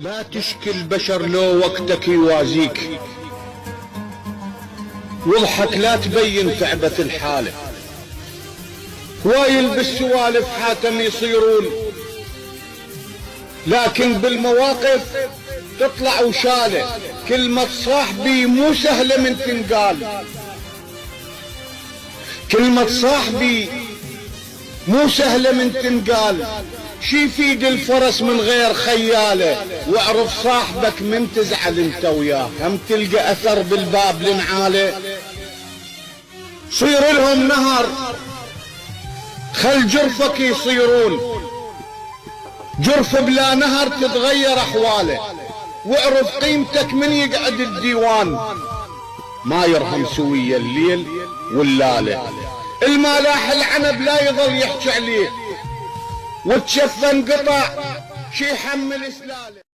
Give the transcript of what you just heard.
لا تشكي البشر لو وقتك يوازيك، واضحك لا تبين تعبة الحالة. هوايل بالسوالف حاتم يصيرون، لكن بالمواقف تطلع وشالة. كلمة صاحبي مو سهلة من تنقال، كلمة صاحبي مو سهلة من تنقال. شي يفيد الفرس من غير خيالة؟ واعرف صاحبك من تزعل انت وياه، هم تلقى اثر بالباب لنعاله. صير لهم نهر خل جرفك يصيرون، جرف بلا نهر تتغير احواله. واعرف قيمتك من يقعد الديوان، ما يرهم سوية الليل واللالة. الملاح العنب لا يظل يحكي عليه، وتشفى انقطع شي يحمل سلاله.